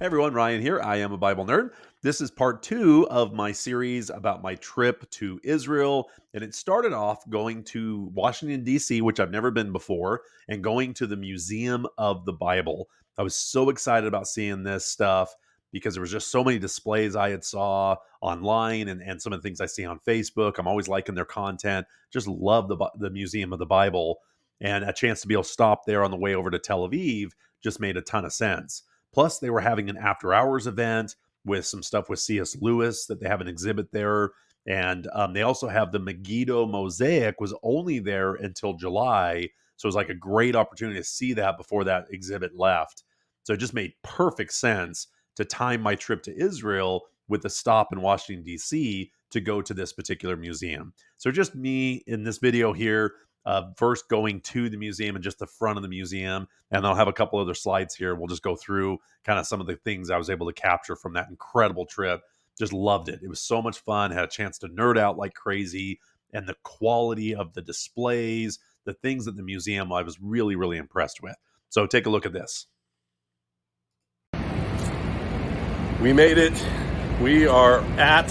Everyone, Ryan here. I am a Bible nerd. This is part two of my series about my trip to Israel. And it started off going to Washington, D.C., which I've never been before, and going to the Museum of the Bible. I was so excited about seeing this stuff because there was just so many displays I had saw online and some of the things I see on Facebook. I'm always liking their content. Just love the Museum of the Bible. And a chance to be able to stop there on the way over to Tel Aviv just made a ton of sense. Plus, they were having an after hours event with some stuff with C.S. Lewis that they have an exhibit there. And they also have the Megiddo Mosaic was only there until July. So it was like a great opportunity to see that before that exhibit left. So it just made perfect sense to time my trip to Israel with a stop in Washington, D.C. to go to this particular museum. So just me in this video here, first going to the museum and just the front of the museum. And I'll have a couple other slides here. We'll just go through kind of some of the things I was able to capture from that incredible trip. Just loved it. It was so much fun. Had a chance to nerd out like crazy. And the quality of the displays, the things at the museum, I was really, really impressed with. So take a look at this. We made it. We are at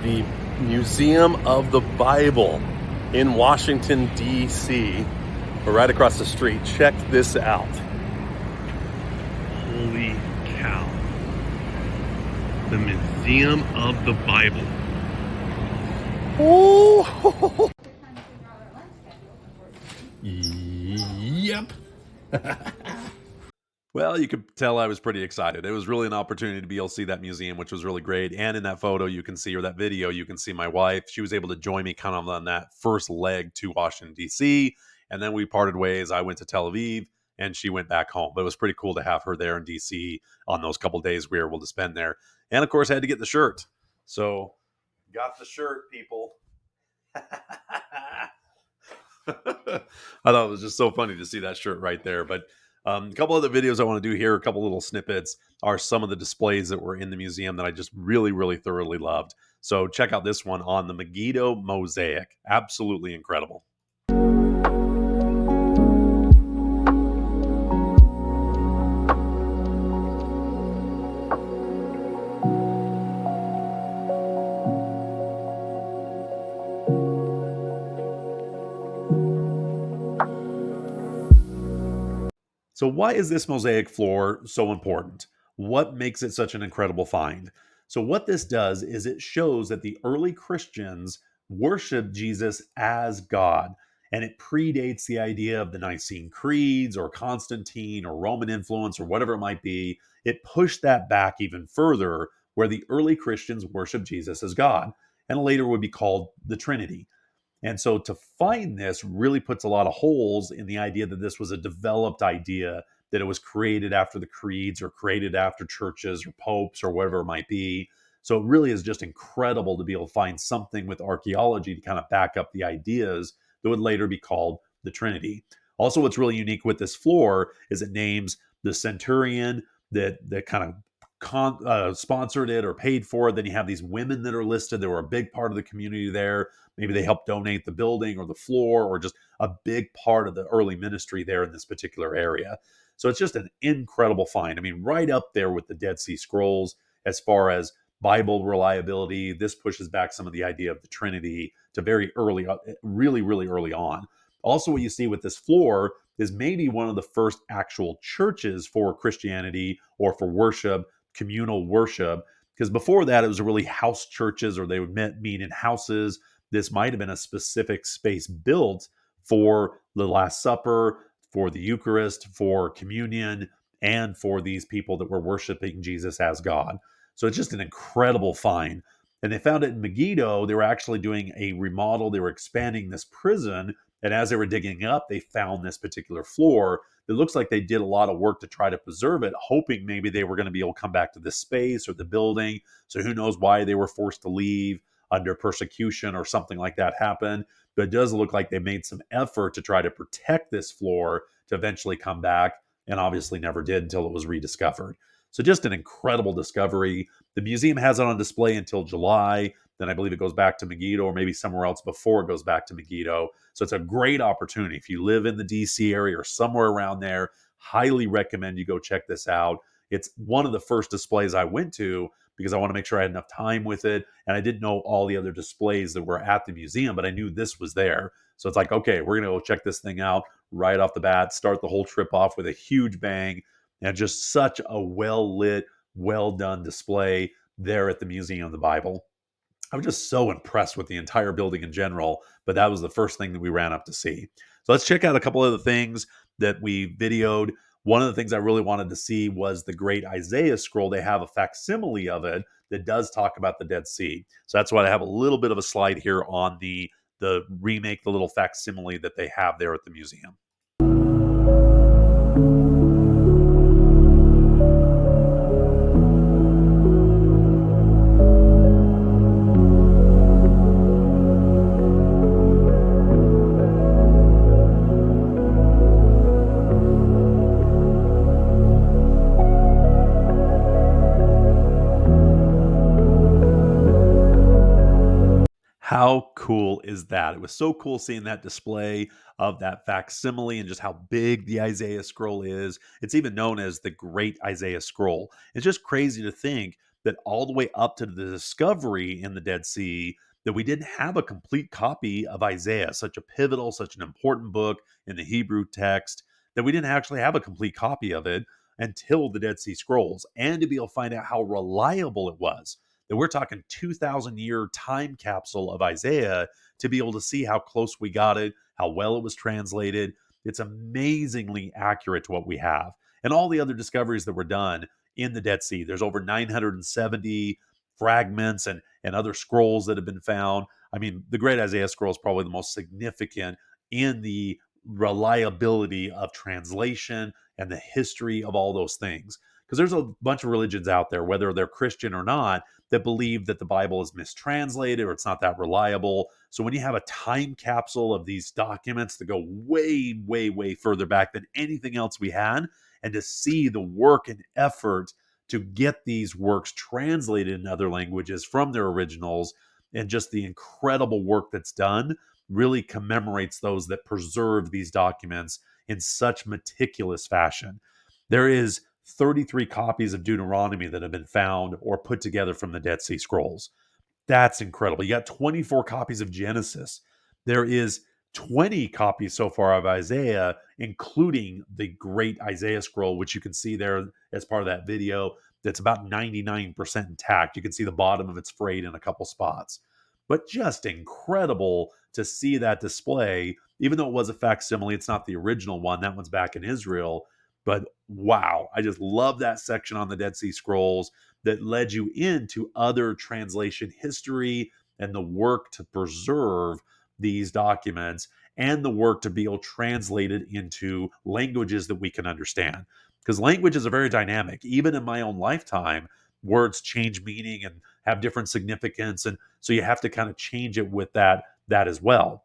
the Museum of the Bible in Washington, D.C. We're right across the street. Check this out. Holy cow. The Museum of the Bible. Oh! Yep. Well, you could tell I was pretty excited. It was really an opportunity to be able to see that museum, which was really great. And in that photo, you can see, or that video, you can see my wife. She was able to join me kind of on that first leg to Washington, D.C. And then we parted ways. I went to Tel Aviv and she went back home. But it was pretty cool to have her there in D.C. on those couple days we were able to spend there. And of course, I had to get the shirt. So, got the shirt, people. I thought it was just so funny to see that shirt right there. But a couple other videos I want to do here, a couple little snippets, are some of the displays that were in the museum that I just really, really thoroughly loved. So check out this one on the Megiddo Mosaic. Absolutely incredible. So why is this mosaic floor so important? What makes it such an incredible find? So what this does is it shows that the early Christians worshiped Jesus as God, and it predates the idea of the Nicene creeds or Constantine or Roman influence or whatever it might be. It pushed that back even further, where the early Christians worshiped Jesus as God, and later would be called the Trinity. And so to find this really puts a lot of holes in the idea that this was a developed idea, that it was created after the creeds or created after churches or popes or whatever it might be. So it really is just incredible to be able to find something with archaeology to kind of back up the ideas that would later be called the Trinity. Also, what's really unique with this floor is it names the centurion that kind of sponsored it or paid for it. Then you have these women that are listed. They were a big part of the community there. Maybe they helped donate the building or the floor or just a big part of the early ministry there in this particular area. So it's just an incredible find. I mean, right up there with the Dead Sea Scrolls as far as Bible reliability. This pushes back some of the idea of the Trinity to very early, really, really early on. Also, what you see with this floor is maybe one of the first actual churches for Christianity or for worship, communal worship, because before that it was really house churches, or they would meet in houses. This might have been a specific space built for the Last Supper, for the Eucharist, for communion, and for these people that were worshiping Jesus as God. So it's just an incredible find. And they found it in Megiddo. They were actually doing a remodel. They were expanding this prison. And as they were digging up, they found this particular floor. It looks like they did a lot of work to try to preserve it, hoping maybe they were going to be able to come back to this space or the building. So who knows why they were forced to leave under persecution or something like that happened. But it does look like they made some effort to try to protect this floor to eventually come back, and obviously never did until it was rediscovered. So just an incredible discovery. The museum has it on display until July. Then I believe it goes back to Megiddo, or maybe somewhere else before it goes back to Megiddo. So it's a great opportunity. If you live in the DC area or somewhere around there, highly recommend you go check this out. It's one of the first displays I went to because I want to make sure I had enough time with it. And I didn't know all the other displays that were at the museum, but I knew this was there. So it's like, okay, we're going to go check this thing out right off the bat, start the whole trip off with a huge bang, and just such a well lit, well done display there at the Museum of the Bible. I was just so impressed with the entire building in general, but that was the first thing that we ran up to see. So let's check out a couple of the things that we videoed. One of the things I really wanted to see was the great Isaiah scroll. They have a facsimile of it that does talk about the Dead Sea. So that's why I have a little bit of a slide here on the remake, the little facsimile that they have there at the museum. How cool is that? It was so cool seeing that display of that facsimile and just how big the Isaiah scroll is. It's even known as the Great Isaiah Scroll. It's just crazy to think that all the way up to the discovery in the Dead Sea, that we didn't have a complete copy of Isaiah, such a pivotal, such an important book in the Hebrew text, that we didn't actually have a complete copy of it until the Dead Sea Scrolls, and to be able to find out how reliable it was, that we're talking 2,000-year time capsule of Isaiah, to be able to see how close we got it, how well it was translated. It's amazingly accurate to what we have. And all the other discoveries that were done in the Dead Sea. There's over 970 fragments and other scrolls that have been found. I mean, the Great Isaiah Scroll is probably the most significant in the reliability of translation and the history of all those things. Because there's a bunch of religions out there, whether they're Christian or not, that believe that the Bible is mistranslated or it's not that reliable. So when you have a time capsule of these documents that go way, way, way further back than anything else we had, and to see the work and effort to get these works translated in other languages from their originals, and just the incredible work that's done, really commemorates those that preserve these documents in such meticulous fashion. There is 33 copies of Deuteronomy that have been found or put together from the Dead Sea Scrolls. That's incredible. You got 24 copies of Genesis. There is 20 copies so far of Isaiah, including the Great Isaiah Scroll, which you can see there as part of that video. That's about 99% intact. You can see the bottom of it's frayed in a couple spots. But just incredible to see that display, even though it was a facsimile, it's not the original one. That one's back in Israel. But wow, I just love that section on the Dead Sea Scrolls that led you into other translation history and the work to preserve these documents, and the work to be able translated into languages that we can understand. Because languages are very dynamic. Even in my own lifetime, words change meaning and have different significance. And so you have to kind of change it with that as well,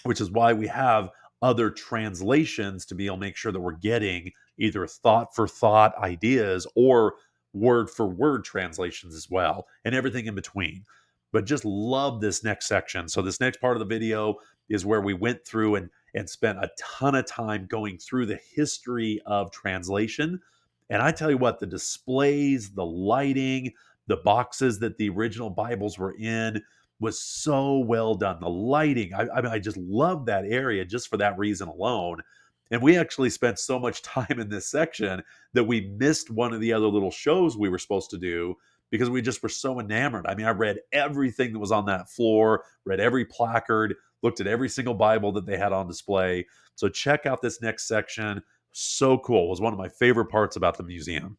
which is why we have other translations to be able to make sure that we're getting either thought for thought ideas or word for word translations as well, and everything in between. But just love this next section. So this next part of the video is where we went through and spent a ton of time going through the history of translation. And I tell you what, the displays, the lighting, the boxes that the original Bibles were in was so well done. The lighting, I mean, I just love that area just for that reason alone. And we actually spent so much time in this section that we missed one of the other little shows we were supposed to do because we just were so enamored. I mean, I read everything that was on that floor, read every placard, looked at every single Bible that they had on display. So check out this next section. So cool. It was one of my favorite parts about the museum.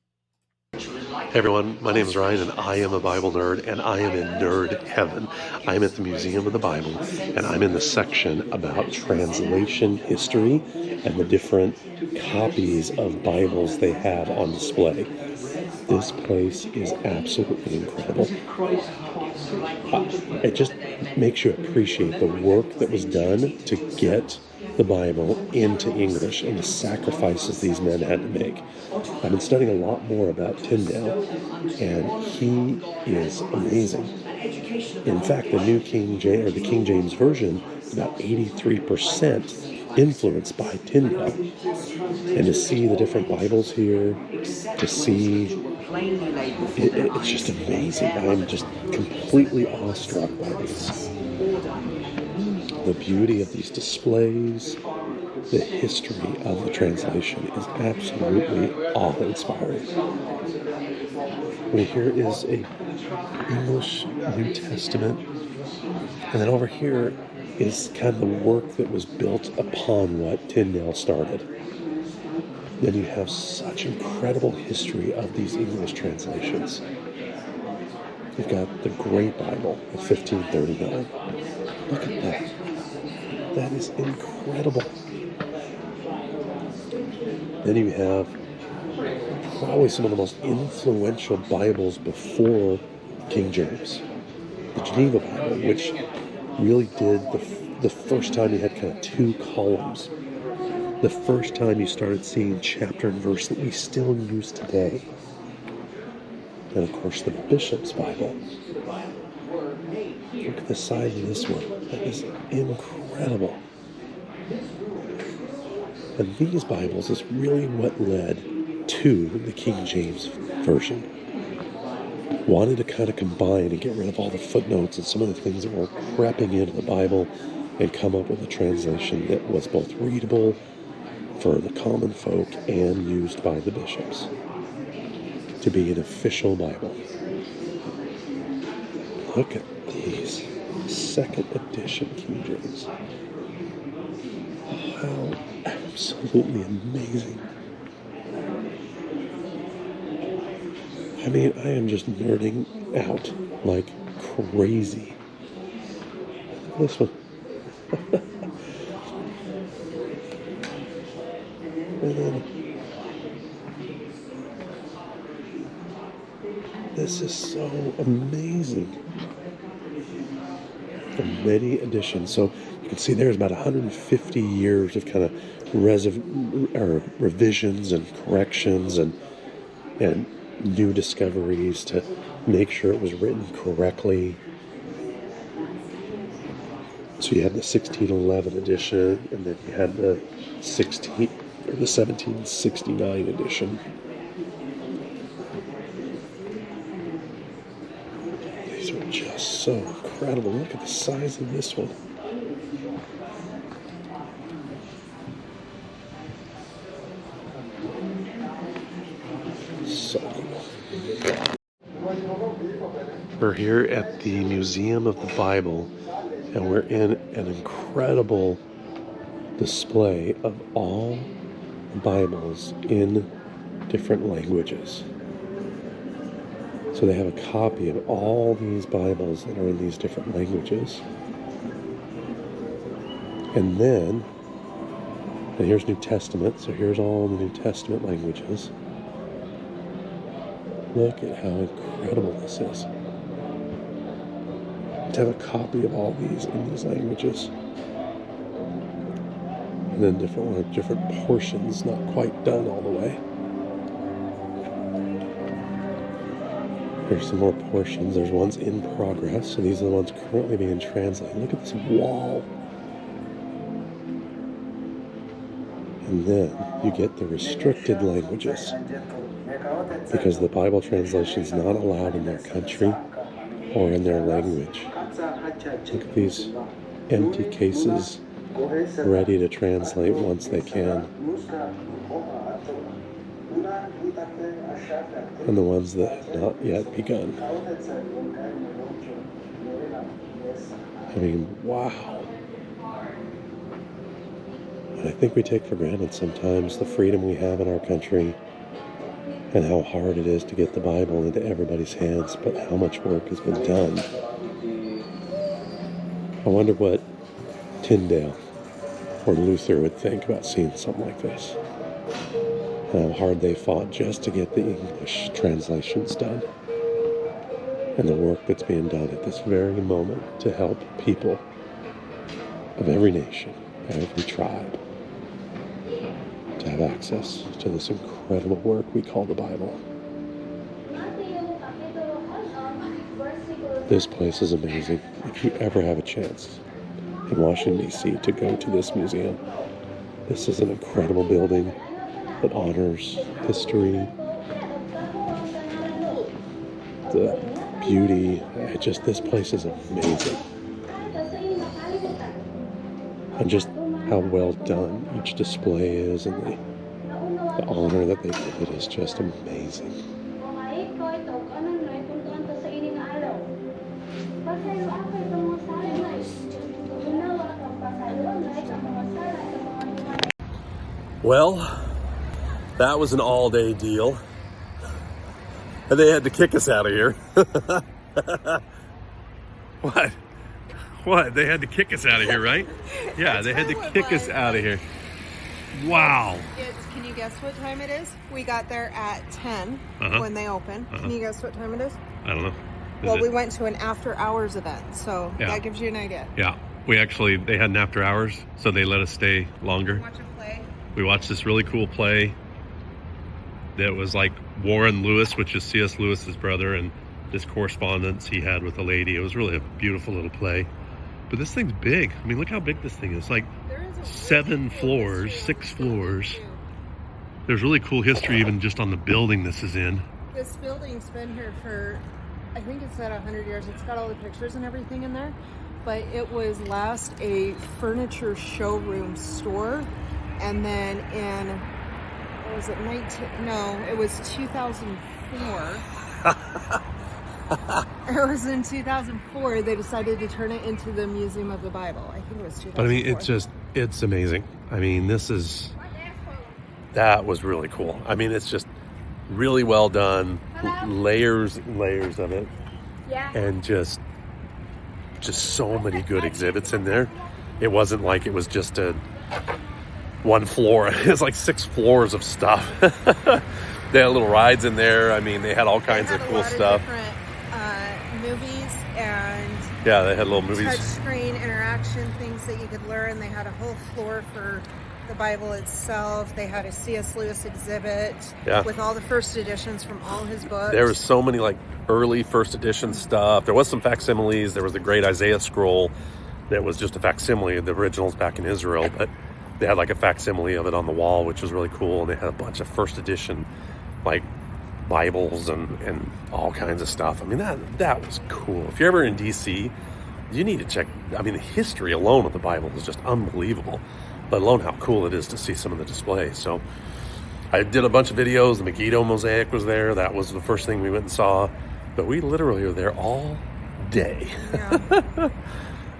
Hey everyone, my name is Ryan and I am a Bible nerd and I am in nerd heaven. I'm at the Museum of the Bible and I'm in the section about translation history and the different copies of Bibles they have on display. This place is absolutely incredible. It just makes you appreciate the work that was done to get the Bible into English and the sacrifices these men had to make. I've been studying a lot more about Tyndale, and he is amazing. In fact, the New King James, or the King James Version, is about 83% influenced by Tyndale. And to see the different Bibles here, to see, it's just amazing. I'm just completely awestruck by these. The beauty of these displays, the history of the translation is absolutely awe-inspiring. I mean, here is a English New Testament, and then over here is kind of the work that was built upon what Tyndale started. Then you have such incredible history of these English translations. You've got the Great Bible of 1539. Look at that. That is incredible. Then you have probably some of the most influential Bibles before King James. The Geneva Bible, which really did the first time you had kind of two columns. The first time you started seeing chapter and verse that we still use today. And of course the Bishop's Bible. Look at the size of this one. That is incredible. And these Bibles is really what led to the King James Version. Wanted to kind of combine and get rid of all the footnotes and some of the things that were creeping into the Bible and come up with a translation that was both readable for the common folk and used by the bishops to be an official Bible. Look at these. Second edition King James. How absolutely amazing. I mean, I am just nerding out like crazy. This one. And then this is so amazing. The many editions. So you can see there's about 150 years of kind of revisions and corrections and new discoveries to make sure it was written correctly. So you had the 1611 edition, and then you had the 1769 edition. These are just so incredible. Look at the size of this one. So cool. We're here at the Museum of the Bible, and we're in an incredible display of all Bibles in different languages. So they have a copy of all these Bibles that are in these different languages. And then, and here's New Testament, so here's all the New Testament languages. Look at how incredible this is. To have a copy of all these in these languages. And then different portions, not quite done all the way. There's some more portions. There's ones in progress. So these are the ones currently being translated. Look at this wall. And then you get the restricted languages. Because the Bible translation is not allowed in their country or in their language. Look at these empty cases ready to translate once they can. And the ones that have not yet begun. I mean, wow. And I think we take for granted sometimes the freedom we have in our country and how hard it is to get the Bible into everybody's hands, but how much work has been done. I wonder what Tyndale or Luther would think about seeing something like this. And how hard they fought just to get the English translations done. And the work that's being done at this very moment to help people of every nation, every tribe, to have access to this incredible work we call the Bible. This place is amazing. If you ever have a chance in Washington, D.C. to go to this museum, this is an incredible building. that honors history, the beauty. This place is amazing. And just how well done each display is, and the honor that they give it is just amazing. Well, that was an all-day deal. And they had to kick us out of here. What? What? They had to kick us out of here, right? Yeah, they had to kick us out of here. Wow. Can you guess what time it is? We got there at 10 when they open. Can you guess what time it is? I don't know. We went to an after hours event, so that gives you an idea. Yeah. They had an after hours, so they let us stay longer. Watch a play. We watched this really cool play that was like Warren Lewis, which is C.S. Lewis's brother, and this correspondence he had with a lady. It was really a beautiful little play. But this thing's big. I mean, look how big this thing is. Like 7 floors, 6 floors. There's really cool history even just on the building this is in. This building's been here for, I think it's at 100 years. It's got all the pictures and everything in there. But it was last a furniture showroom store. And then in, what was it, it was 2004. It was in 2004 they decided to turn it into the Museum of the Bible. I think it was 2004. But I mean, it's amazing. I mean, that was really cool. I mean, it's just really well done. Layers of it. Yeah. And just so many good exhibits in there. It wasn't like it was just one floor. It's like 6 floors of stuff. They had little rides in there. I mean, they had all kinds of cool stuff. Movies and they had little movies. Touchscreen interaction things that you could learn. They had a whole floor for the Bible itself. They had a C.S. Lewis exhibit with all the first editions from all his books. There was so many like early first edition stuff. There was some facsimiles. There was the great Isaiah scroll that was just a facsimile of the originals back in Israel, but they had like a facsimile of it on the wall, which was really cool. And they had a bunch of first edition like Bibles and all kinds of stuff. I mean, that was cool. If you're ever in DC, you need to check. I mean, the history alone of the Bible is just unbelievable, let alone how cool it is to see some of the displays. So I did a bunch of videos. The Megiddo mosaic was there. That was the first thing we went and saw. But we literally were there all day. Yeah.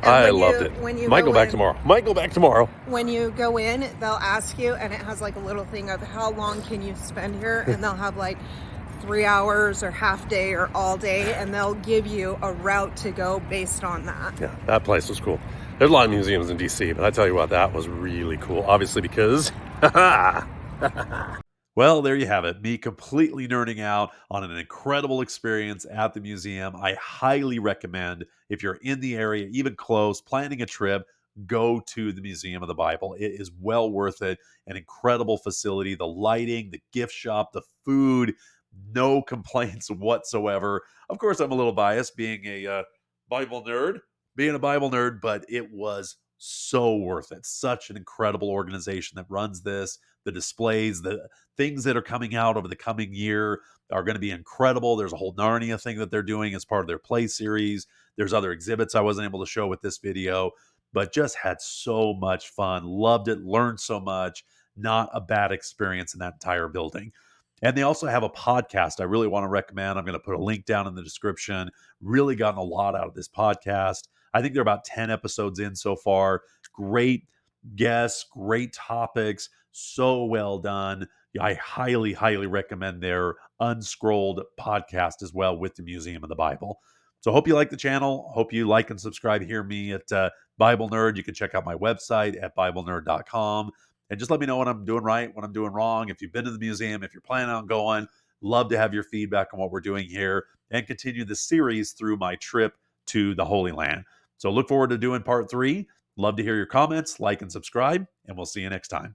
I loved it. Might go back tomorrow. When you go in, they'll ask you, and it has like a little thing of how long can you spend here, and they'll have like 3 hours or half day or all day, and they'll give you a route to go based on that. Yeah, that place was cool. There's a lot of museums in DC, but I tell you what, that was really cool. Obviously because Well, there you have it. Me completely nerding out on an incredible experience at the museum. I highly recommend, if you're in the area, even close, planning a trip, go to the Museum of the Bible. It is well worth it. An incredible facility. The lighting, the gift shop, the food, no complaints whatsoever. Of course, I'm a little biased being a Bible nerd, but it was so worth it. Such an incredible organization that runs this. The displays, the things that are coming out over the coming year are going to be incredible. There's a whole Narnia thing that they're doing as part of their play series. There's other exhibits I wasn't able to show with this video, but just had so much fun. Loved it, learned so much. Not a bad experience in that entire building. And they also have a podcast I really want to recommend. I'm going to put a link down in the description. Really gotten a lot out of this podcast. I think they're about 10 episodes in so far. Great guests, great topics, so well done. I highly, highly recommend their Unscrolled podcast as well with the Museum of the Bible. So hope you like the channel. Hope you like and subscribe. Hear me at Bible Nerd. You can check out my website at BibleNerd.com. And just let me know what I'm doing right, what I'm doing wrong. If you've been to the museum, if you're planning on going, love to have your feedback on what we're doing here and continue the series through my trip to the Holy Land. So look forward to doing part 3. Love to hear your comments, like and subscribe, and we'll see you next time.